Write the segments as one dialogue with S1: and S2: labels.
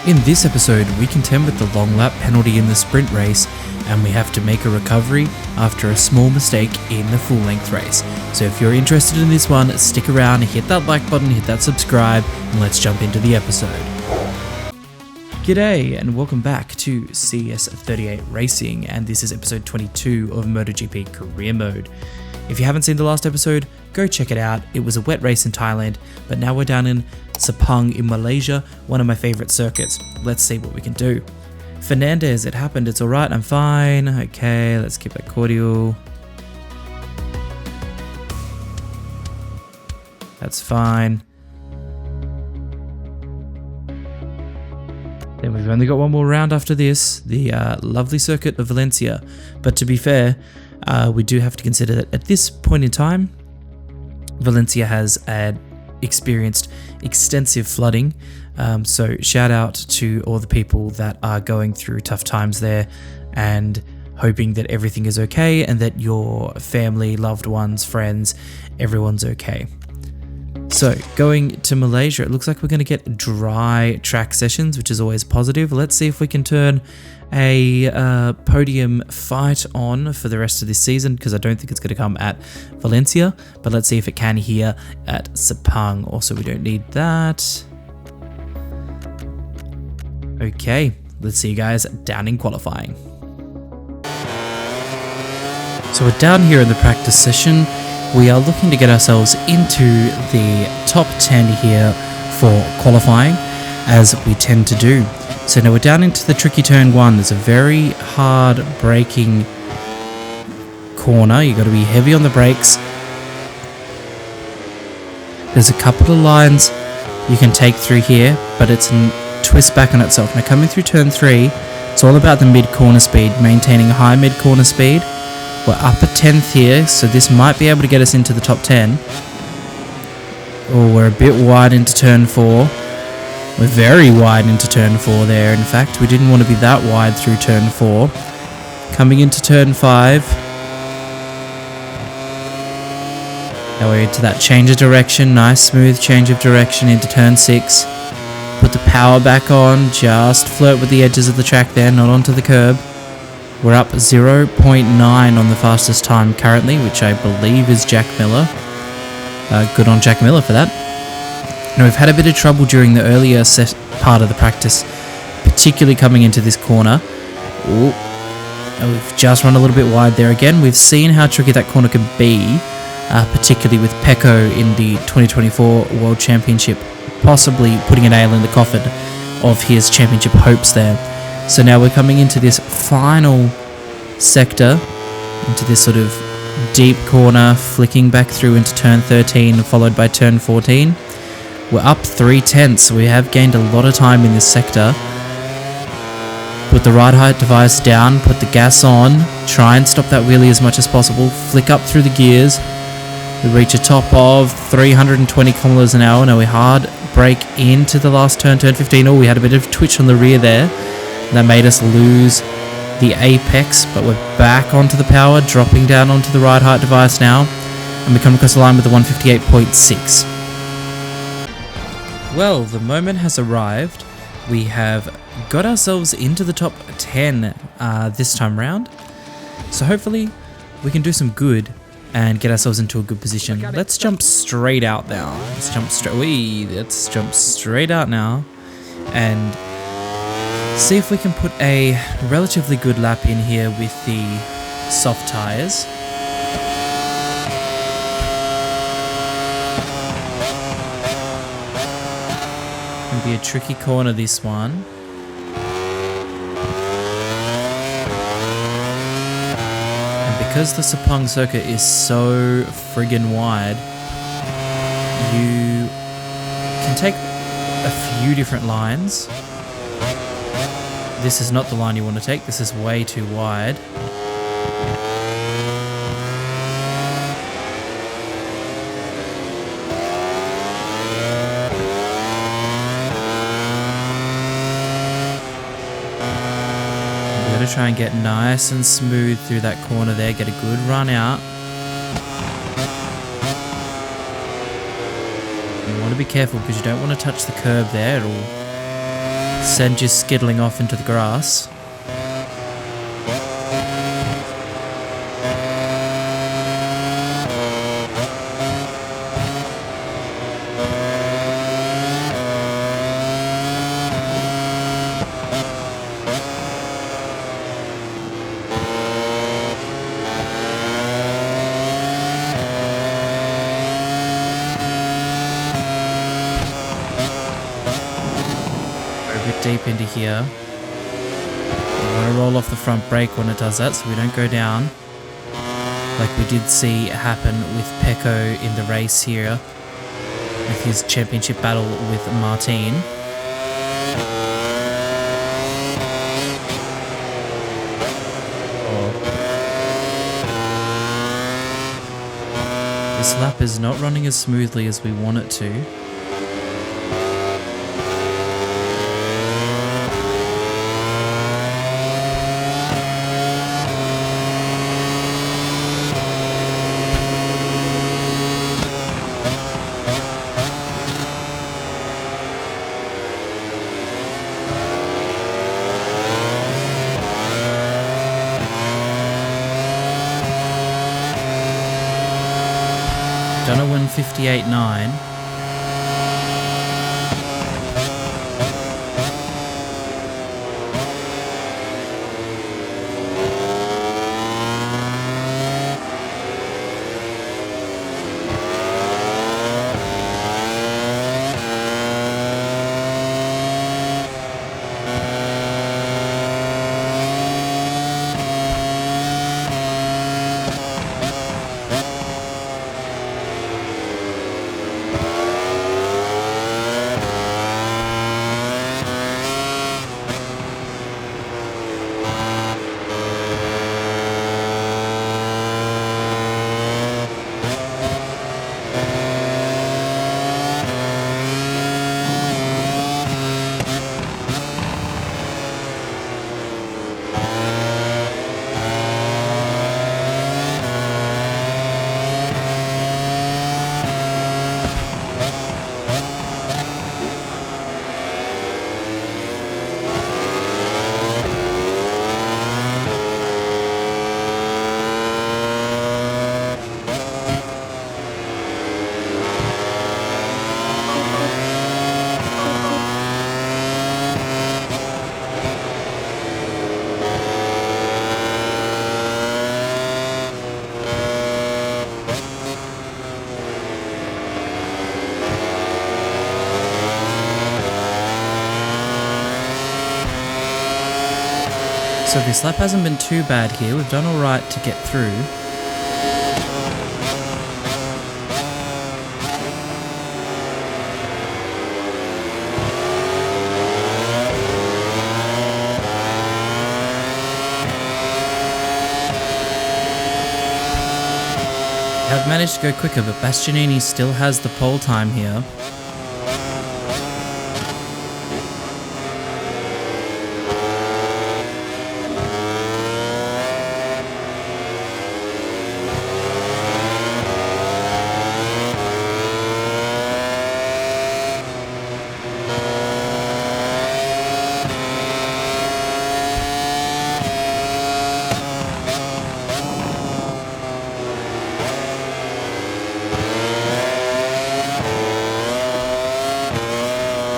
S1: In this episode, we contend with the long lap penalty in the sprint race, and we have to make a recovery after a small mistake in the full length race. So if you're interested in this one, stick around, hit that like button, hit that subscribe, and let's jump into the episode. G'day and welcome back to CS38 Racing, and this is episode 22 of MotoGP Career Mode. If you haven't seen the last episode, go check it out. It was a wet race in Thailand, but now we're down in Sepang in Malaysia, one of my favourite circuits. Let's see what we can do. Fernandez, it happened, it's alright, I'm fine. Okay, let's keep that cordial. That's fine. Then we've only got one more round after this, the lovely circuit of Valencia. But to be fair, we do have to consider that at this point in time, Valencia has experienced extensive flooding. So shout out to all the people that are going through tough times there and hoping that everything is okay and that your family, loved ones, friends, everyone's okay. So going to Malaysia, it looks like we're going to get dry track sessions, which is always positive. Let's see if we can turn a podium fight on for the rest of this season, because I don't think it's going to come at Valencia, but let's see if it can here at Sepang. Also, we don't need that. Okay, let's see you guys down in qualifying. So we're down here in the practice session. We are looking to get ourselves into the top 10 here for qualifying, as we tend to do. So now we're down into the tricky turn one. There's a very hard braking corner. You've got to be heavy on the brakes. There's a couple of lines you can take through here, but it's a twist back on itself. Now coming through turn 3, it's all about the mid-corner speed, maintaining a high mid-corner speed. We're up a 10th here, so this might be able to get us into the top 10. Oh, we're a bit wide into turn 4. We're very wide into turn 4 there. In fact, we didn't want to be that wide through turn 4. Coming into turn 5. Now we're into that change of direction. Nice smooth change of direction into turn 6. Put the power back on. Just flirt with the edges of the track there, not onto the curb. We're up 0.9 on the fastest time currently, which I believe is Jack Miller. Good on Jack Miller for that. Now we've had a bit of trouble during the earlier part of the practice, particularly coming into this corner. Ooh. And we've just run a little bit wide there again. We've seen how tricky that corner can be, particularly with Pecco in the 2024 World Championship, possibly putting a nail in the coffin of his championship hopes there. So now we're coming into this final sector, into this sort of deep corner, flicking back through into turn 13, followed by turn 14. We're up 3/10, so we have gained a lot of time in this sector. Put the ride height device down, put the gas on, try and stop that wheelie as much as possible, flick up through the gears. We reach a top of 320 kilometers an hour. Now we hard brake into the last turn, turn 15. Oh, we had a bit of twitch on the rear there. That made us lose the apex, but we're back onto the power, dropping down onto the ride height device now, and we come across the line with the 158.6. Well, the moment has arrived. We have got ourselves into the top 10 this time round, so hopefully we can do some good and get ourselves into a good position. Let's jump straight out now. Let's jump straight out now and see if we can put a relatively good lap in here with the soft tyres. Gonna be a tricky corner, this one. And because the Sepang circuit is so friggin' wide, you can take a few different lines. This is not the line you want to take. This is way too wide. We're going to try and get nice and smooth through that corner there. Get a good run out. You want to be careful because you don't want to touch the curb there. It'll Send you skiddling off into the grass. Deep into here. We want to roll off the front brake when it does that so we don't go down, like we did see happen with Pecco in the race here with his championship battle with Martin. This lap is not running as smoothly as we want it to. Done a 158.9. So this lap hasn't been too bad here. We've done alright to get through. I've managed to go quicker, but Bastianini still has the pole time here.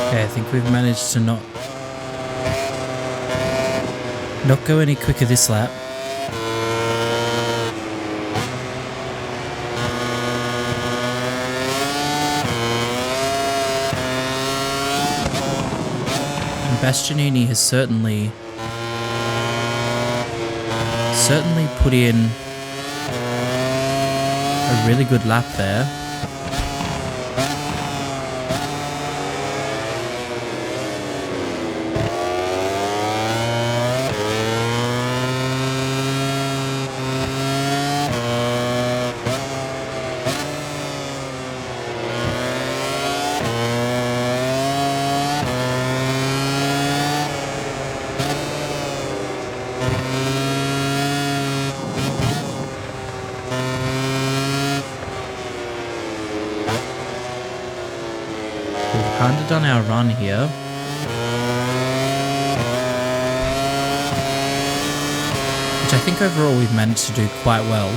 S1: Okay, I think we've managed to not go any quicker this lap. And Bastianini has certainly put in a really good lap there. We've kind of done our run here. which I think overall we've managed to do quite well.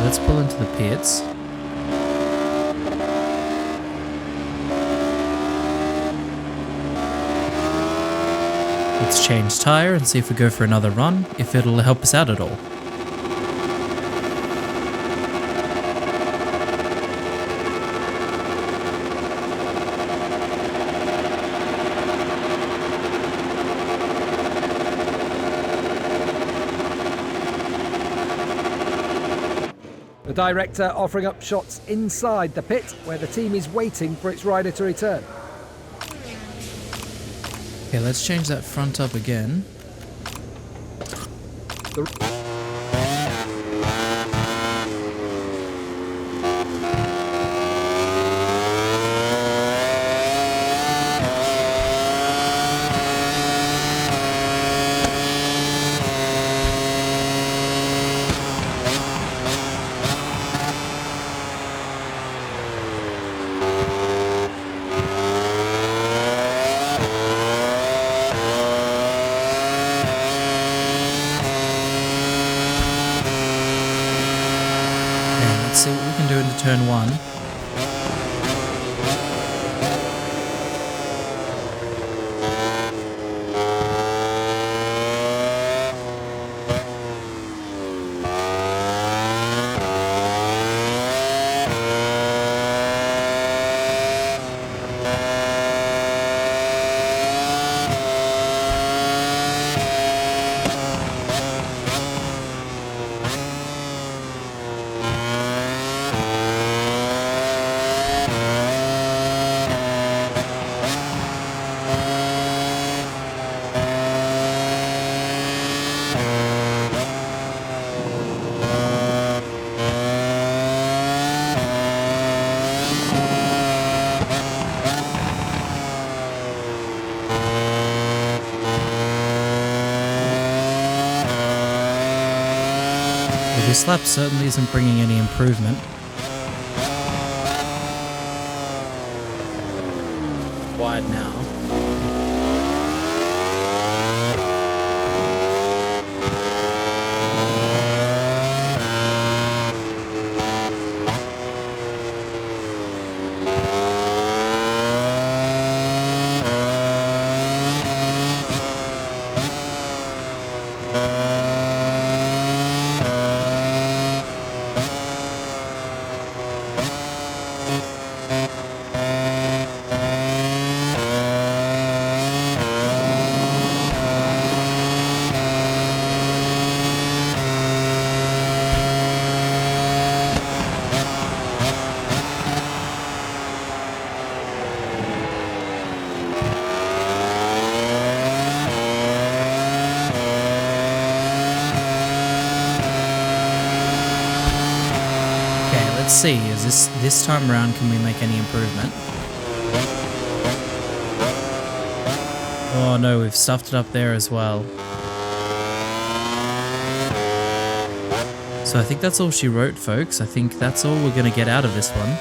S1: Let's pull into the pits. Let's change tyre and see if we go for another run, if it'll help us out at all.
S2: The director offering up shots inside the pit where the team is waiting for its rider to return.
S1: Okay, let's change that front up again. Let's see what we can do into turn 1. This lap certainly isn't bringing any improvement. Wide now. Let's see, is this time around, can we make any improvement? Oh no, we've stuffed it up there as well. So I think that's all she wrote, folks. I think that's all we're going to get out of this one.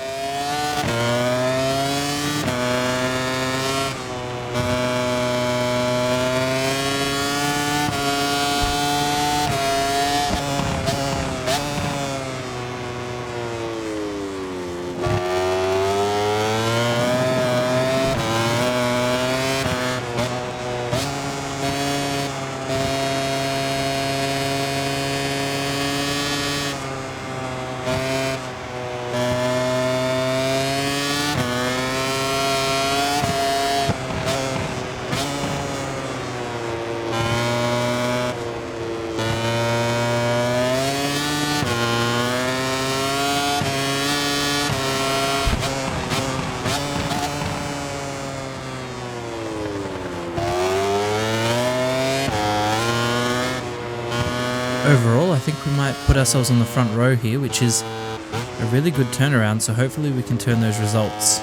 S1: Overall, I think we might put ourselves on the front row here, which is a really good turnaround, so hopefully we can turn those results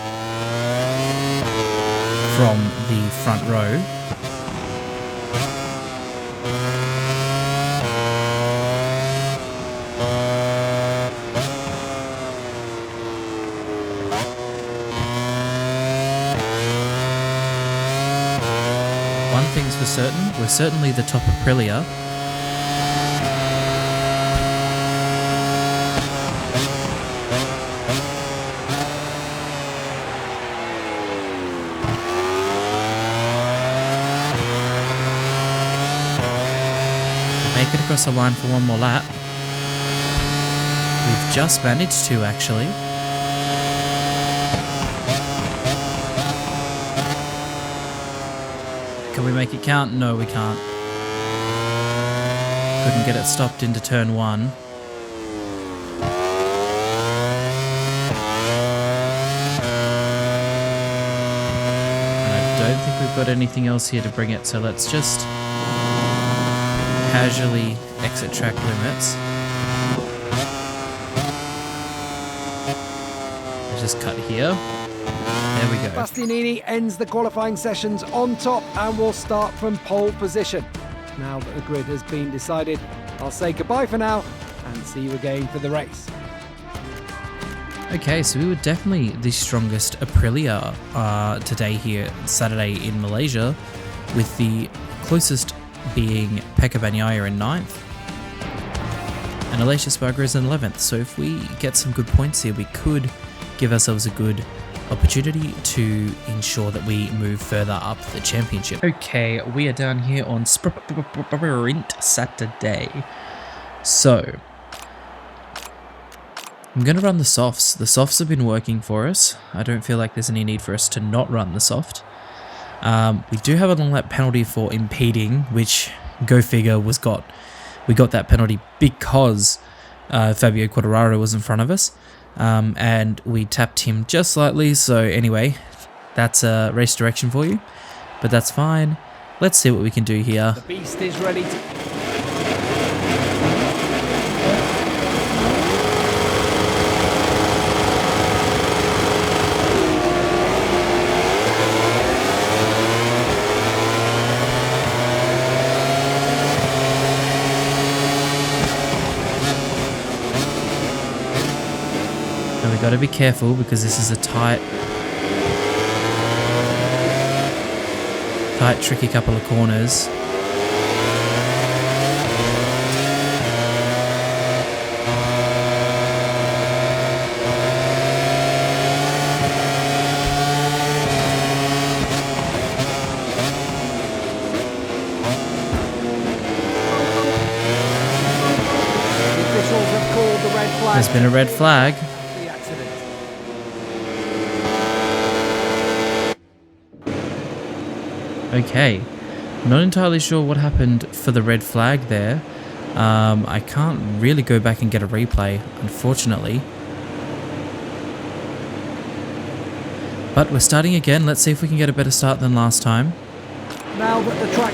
S1: from the front row. for certain. We're certainly the top Aprilia. Make it across the line for one more lap. We've just managed to, actually. Can we make it count? No, we can't. Couldn't get it stopped into turn 1. And I don't think we've got anything else here to bring it, so let's just casually exit track limits. Let's just cut here. There we go.
S2: Bastianini ends the qualifying sessions on top and will start from pole position. Now that the grid has been decided, I'll say goodbye for now and see you again for the race.
S1: Okay, so we were definitely the strongest Aprilia today here, Saturday in Malaysia, with the closest being Pecco Bagnaia in 9th and Aleix Espargaro is in 11th. So if we get some good points here, we could give ourselves a good opportunity to ensure that we move further up the championship. Okay, we are down here on Sprint Saturday. So I'm going to run the softs. The softs have been working for us. I don't feel like there's any need for us to not run the soft. We do have a long lap penalty for impeding, which, go figure, we got that penalty because Fabio Quartararo was in front of us. And we tapped him just slightly, so anyway, that's a race direction for you, but that's fine. Let's see what we can do here.
S2: The beast is ready to...
S1: We got to be careful because this is a tight, tricky couple of corners.
S2: The officials have called the red flag.
S1: There's been a red flag.
S2: The accident.
S1: Okay, not entirely sure what happened for the red flag there. I can't really go back and get a replay, unfortunately. But we're starting again. Let's see if we can get a better start than last time.
S2: Now that the track...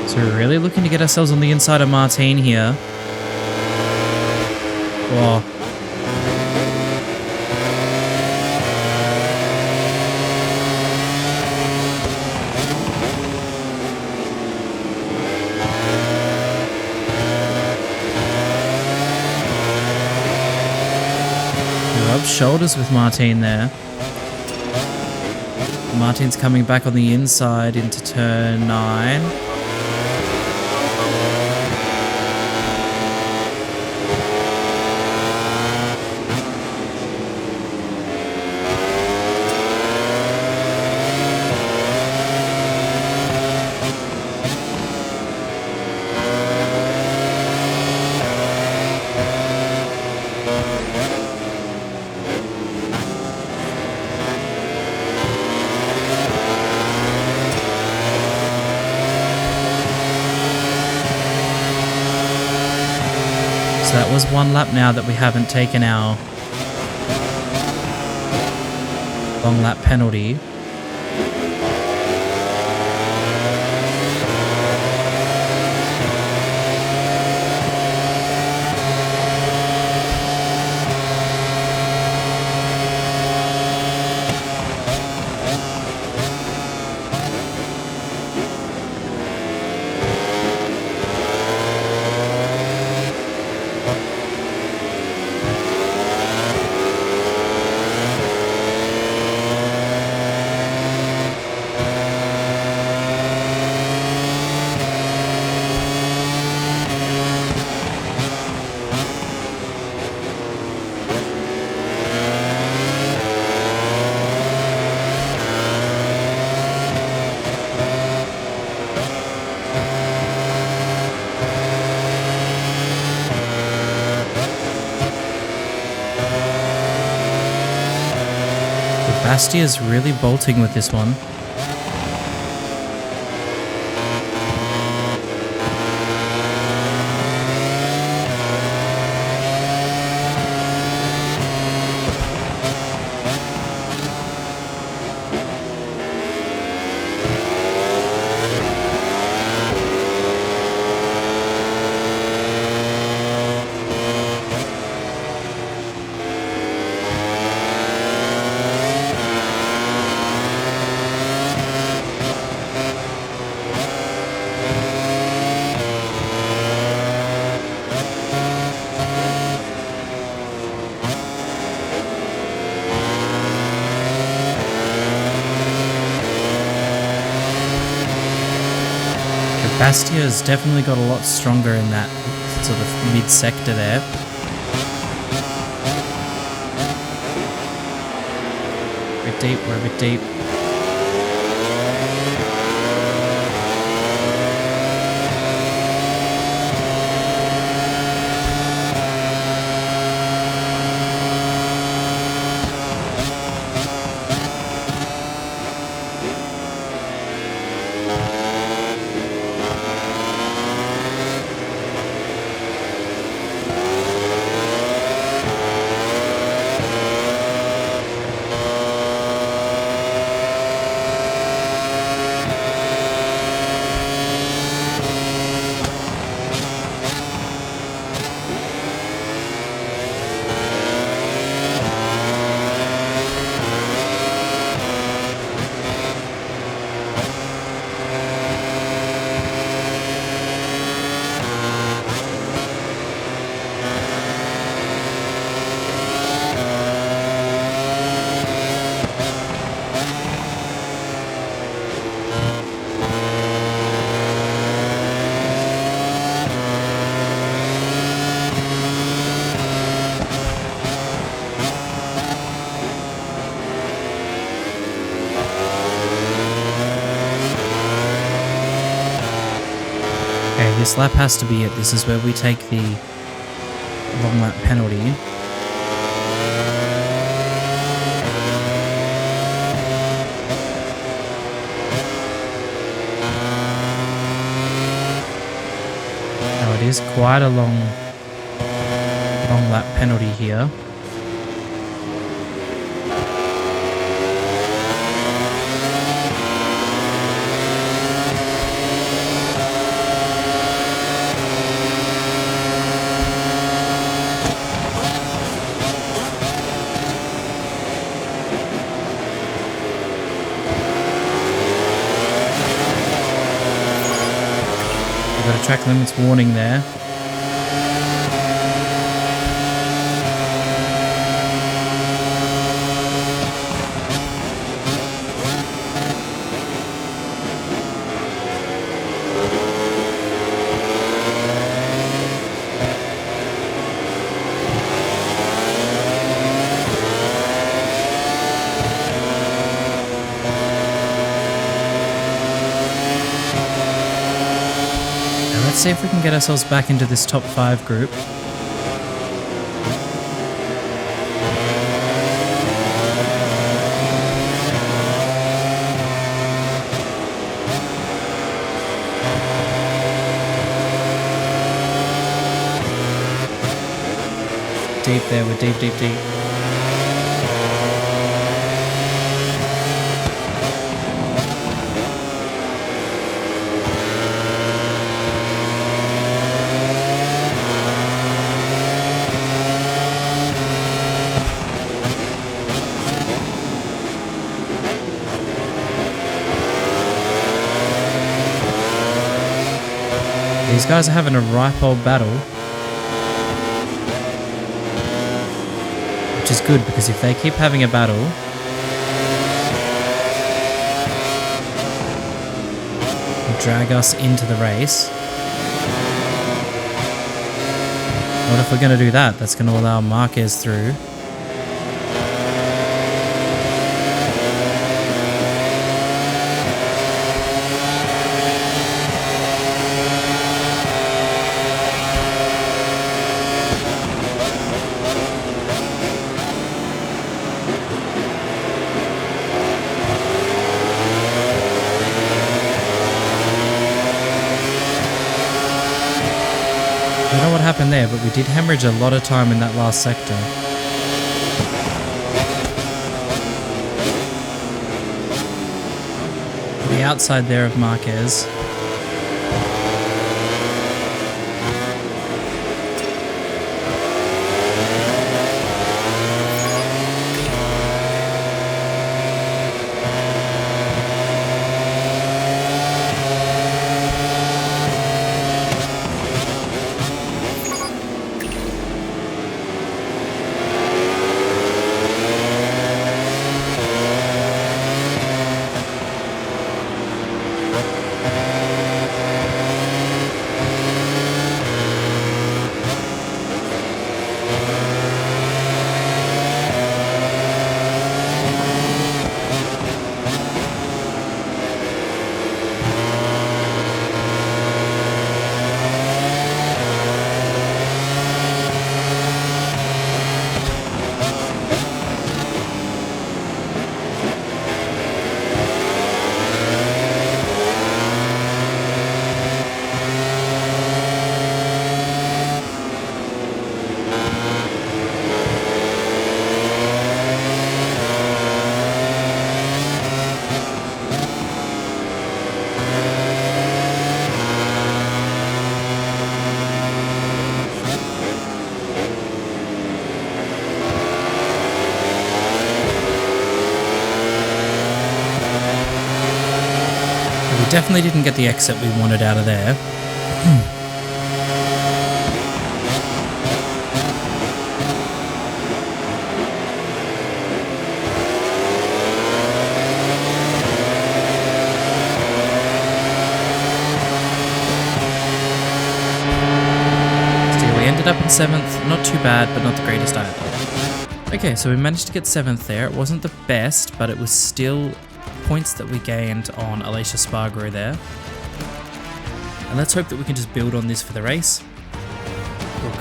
S1: So we're really looking to get ourselves on the inside of Martin here. Oh. We rubbed shoulders with Martin there. Martin's coming back on the inside into turn 9. So that was 1 lap now that we haven't taken our long lap penalty. Bastia's really bolting with this one. Bastia has definitely got a lot stronger in that sort of mid-sector there. We're a bit deep. Okay, this lap has to be it. This is where we take the long lap penalty. Now it is quite a long lap penalty here. Got a track limits warning there. Let's see if we can get ourselves back into this top 5 group. deep there. We're deep, deep, deep. These guys are having a ripe old battle. Which is good, because if they keep having a battle, it'll drag us into the race. What if we're going to do that? That's going to allow Marquez through. I don't know what happened there, but we did hemorrhage a lot of time in that last sector. The outside there of Marquez. Definitely didn't get the exit we wanted out of there. Still, we ended up in 7th. Not too bad, but not the greatest either. Okay, so we managed to get 7th there. It wasn't the best, but it was still points that we gained on Malaysia Spargo there. And let's hope that we can just build on this for the race. Look,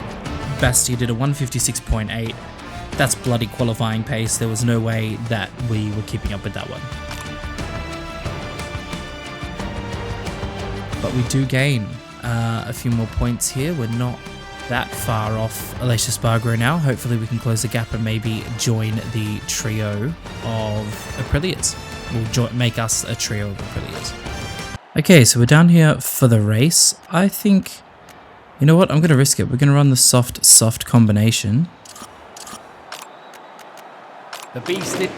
S1: Bastia did a 156.8. That's bloody qualifying pace. There was no way that we were keeping up with that one. But we do gain a few more points here. We're not that far off Malaysia Spargo now. Hopefully we can close the gap and maybe join the trio of Aprilias. Will make us a trio of Aprilias. Okay, so we're down here for the race. I think, you know what, I'm going to risk it. We're going to run the soft combination.
S2: The beast did.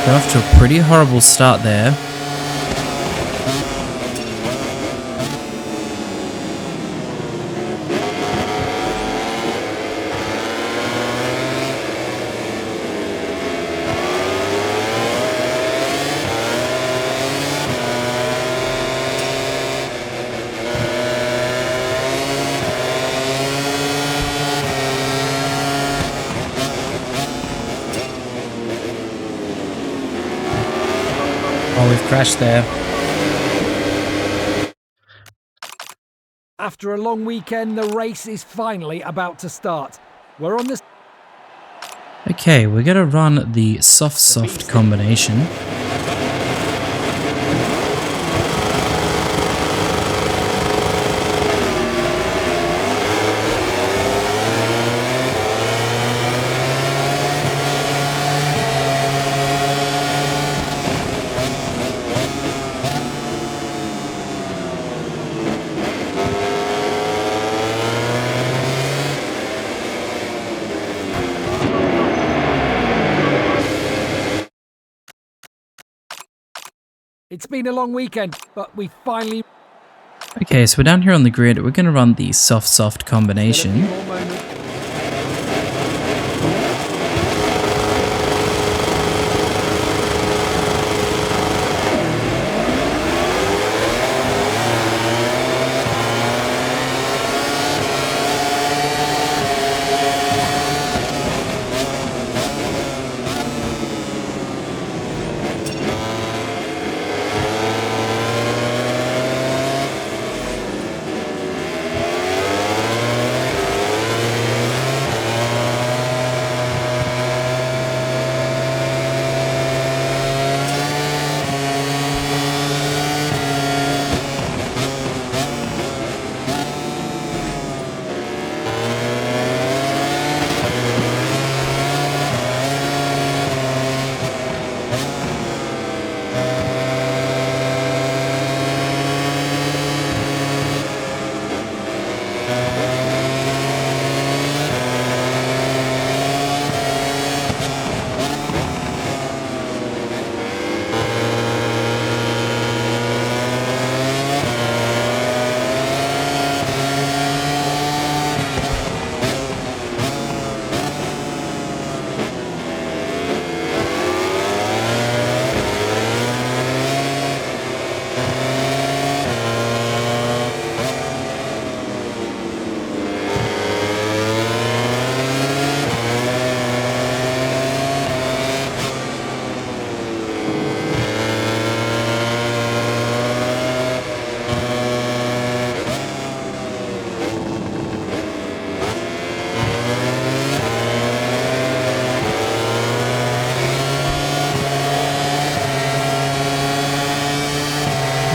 S1: Got off to a pretty horrible start there. Oh, we've crashed there.
S2: After a long weekend, the race is finally about to start. We're on this.
S1: Okay, we're going to run the soft combination.
S2: It's been a long weekend, but we finally...
S1: Okay, so we're down here on the grid. We're going to run the soft combination.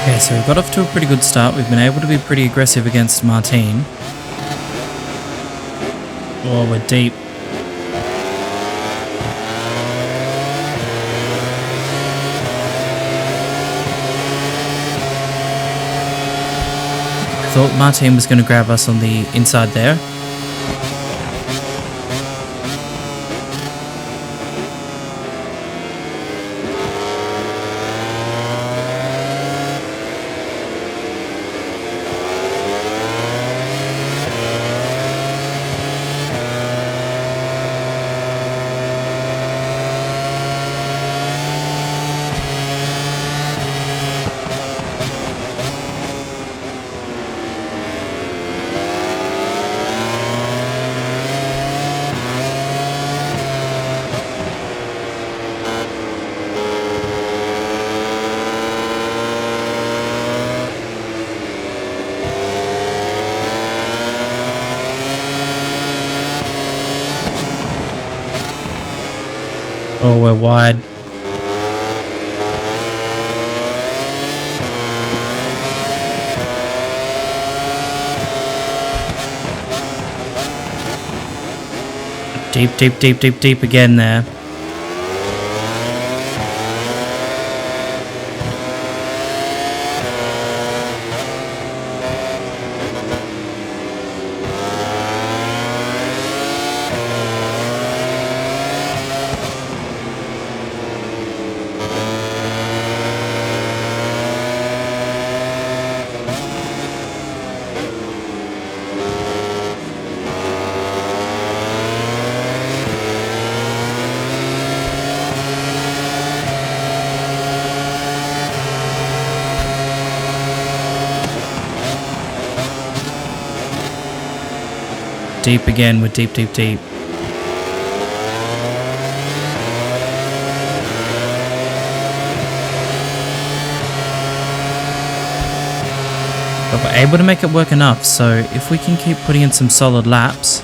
S1: Okay, so we got off to a pretty good start. We've been able to be pretty aggressive against Martin. Oh, we're deep. I thought Martin was going to grab us on the inside there. Oh, we're wide. Deep again there. Deep again, we're deep. But we're able to make it work enough, so if we can keep putting in some solid laps,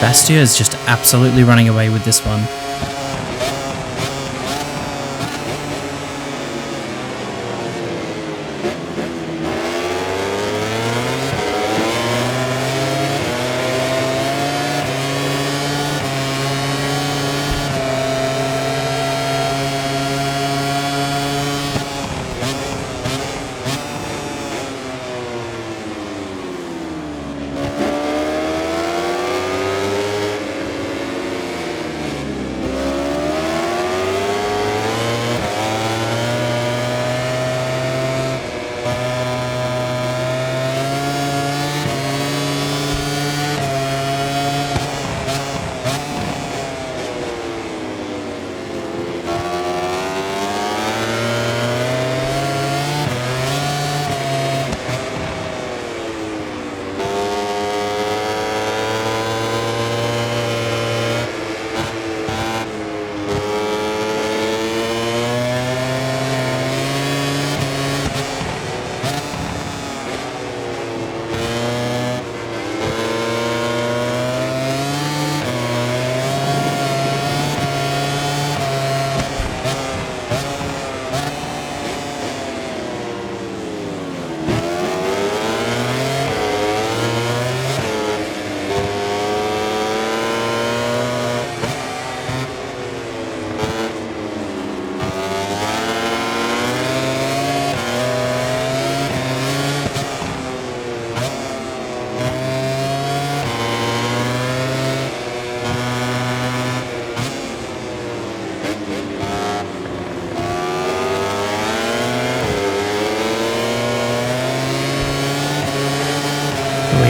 S1: Bastia is just absolutely running away with this one.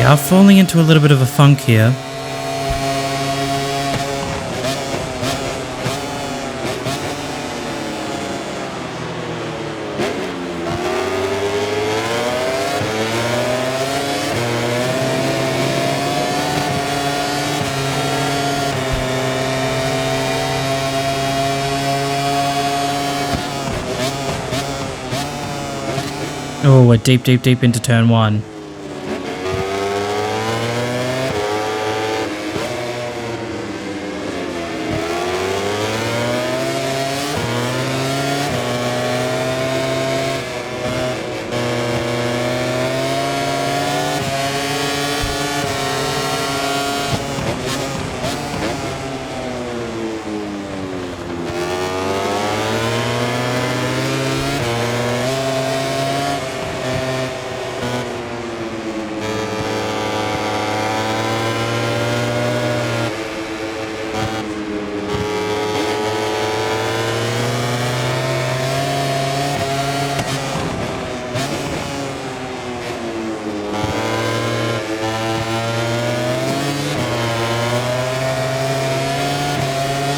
S1: We are falling into a little bit of a funk here. Oh, we're deep into turn one.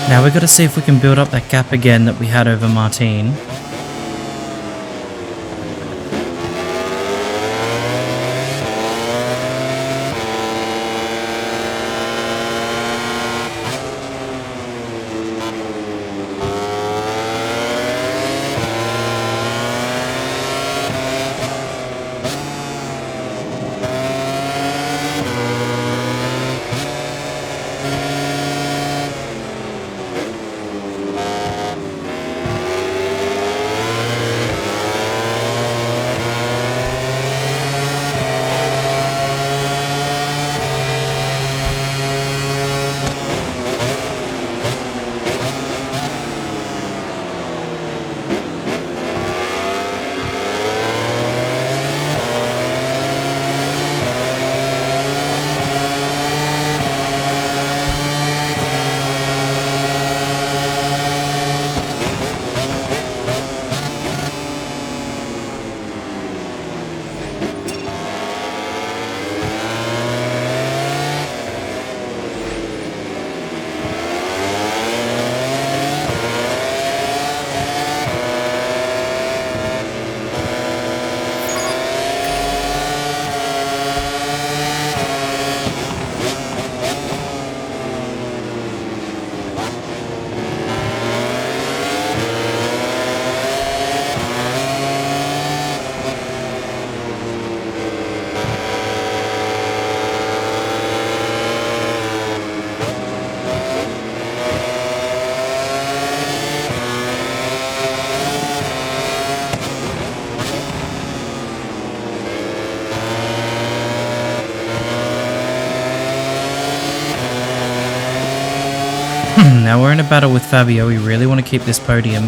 S1: Now we've got to see if we can build up that gap again that we had over Martin. Now we're in a battle with Fabio. We really want to keep this podium.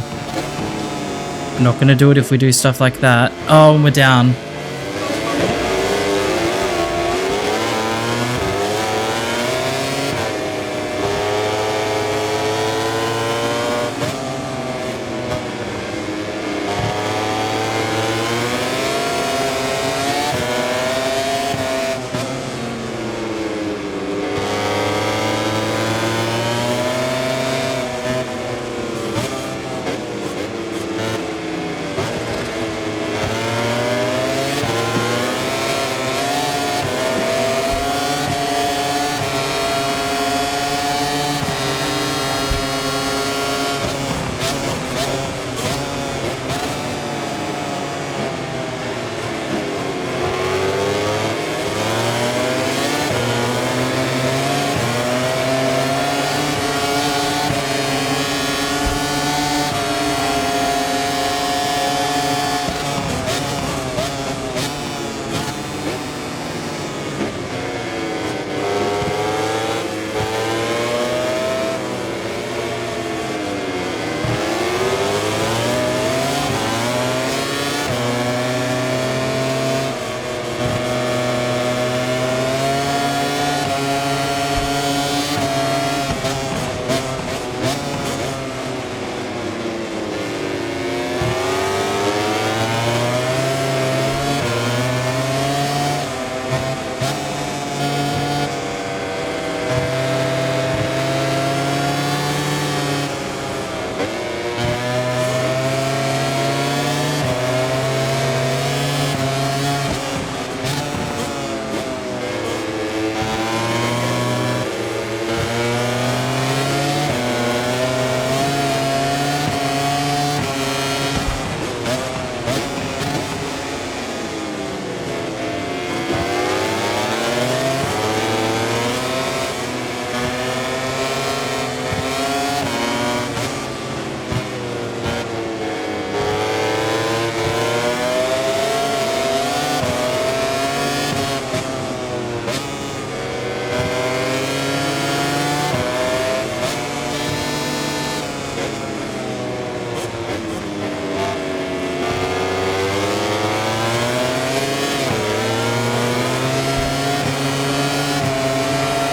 S1: Not going to do it if we do stuff like that. Oh, and we're down.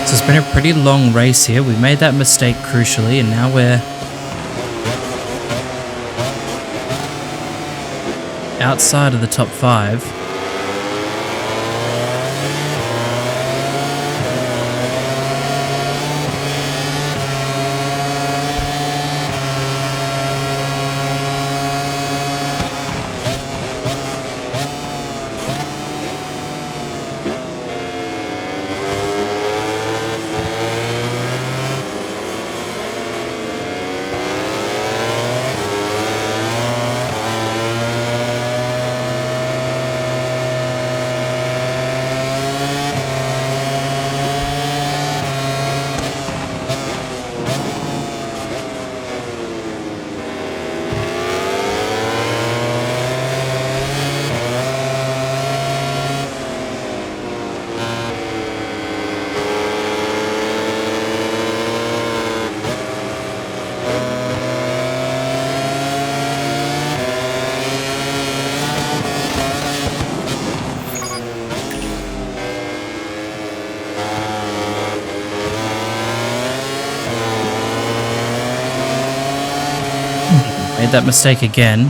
S1: So it's been a pretty long race here. We made that mistake crucially, and now we're outside of the top 5. Made that mistake again.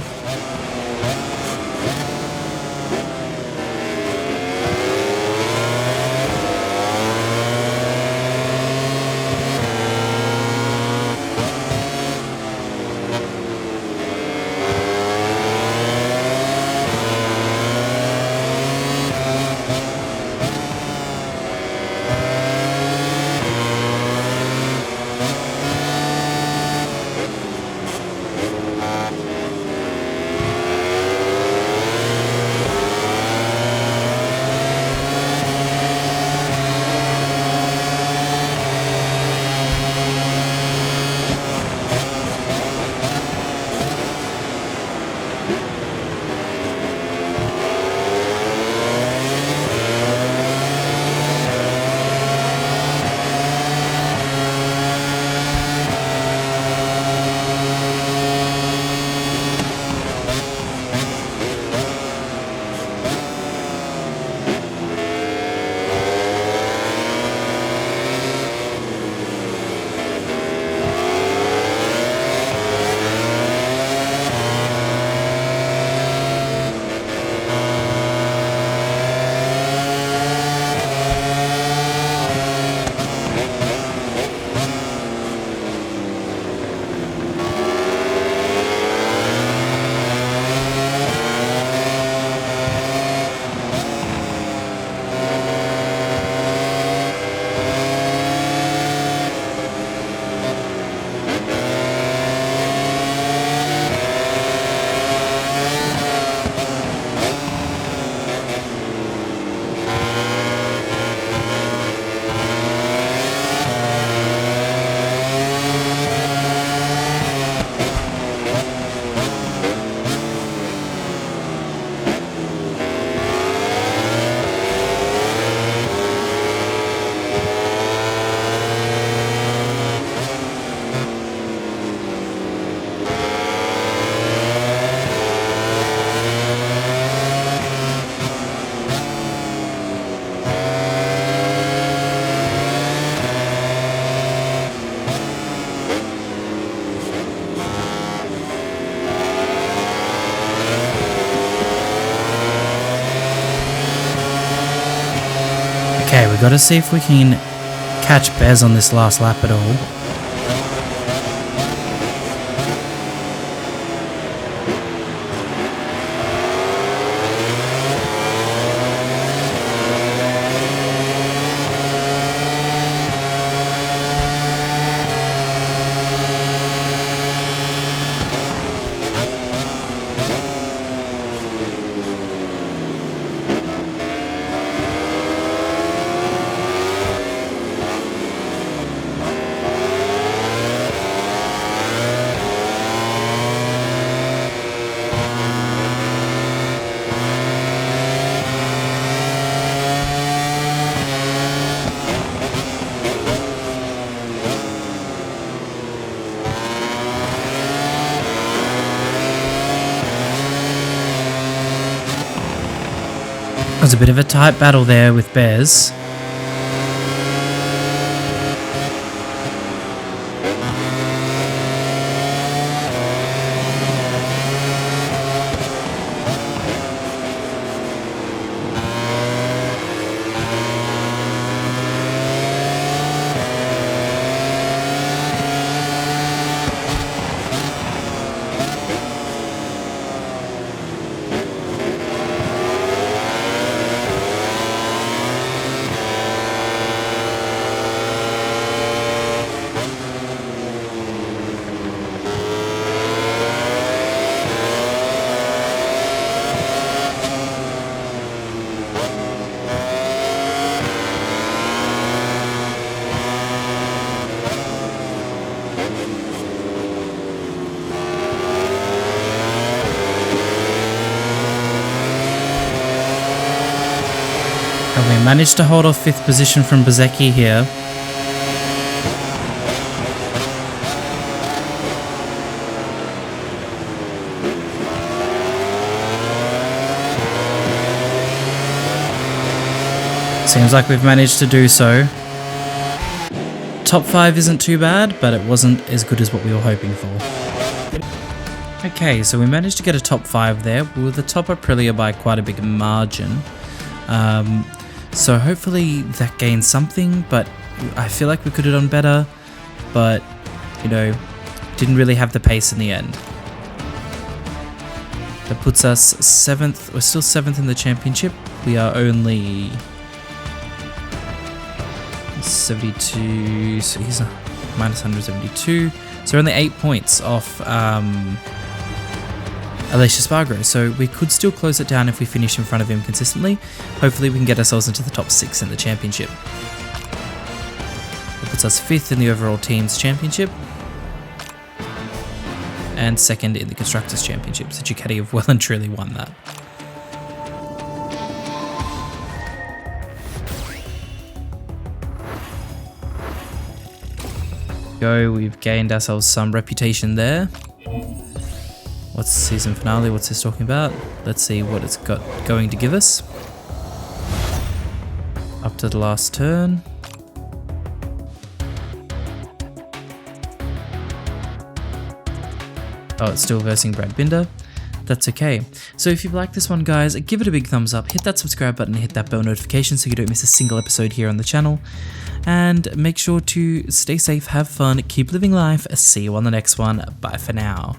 S1: Okay, we got to see if we can catch Bez on this last lap at all. It was a bit of a tight battle there with Bez. And we managed to hold off 5th position from Bezecchi here. Seems like we've managed to do so. Top 5 isn't too bad, but it wasn't as good as what we were hoping for. Okay, so we managed to get a top 5 there. We were the top Aprilia by quite a big margin. So hopefully that gains something, but I feel like we could have done better, but, you know, didn't really have the pace in the end. That puts us 7th, we're still 7th in the championship. We are only 72, so he's minus 172. So we're only 8 points off Aleix Espargaro, so we could still close it down if we finish in front of him consistently. Hopefully we can get ourselves into the top 6 in the championship. That puts us 5th in the overall teams championship and 2nd in the constructors championship. So Ducati have well and truly won that. We've gained ourselves some reputation there. What's the season finale? What's this talking about? Let's see what it's got going to give us. Up to the last turn. Oh, it's still versing Brad Binder. That's okay. So if you've liked this one, guys, give it a big thumbs up, hit that subscribe button, hit that bell notification so you don't miss a single episode here on the channel. And make sure to stay safe, have fun, keep living life. See you on the next one. Bye for now.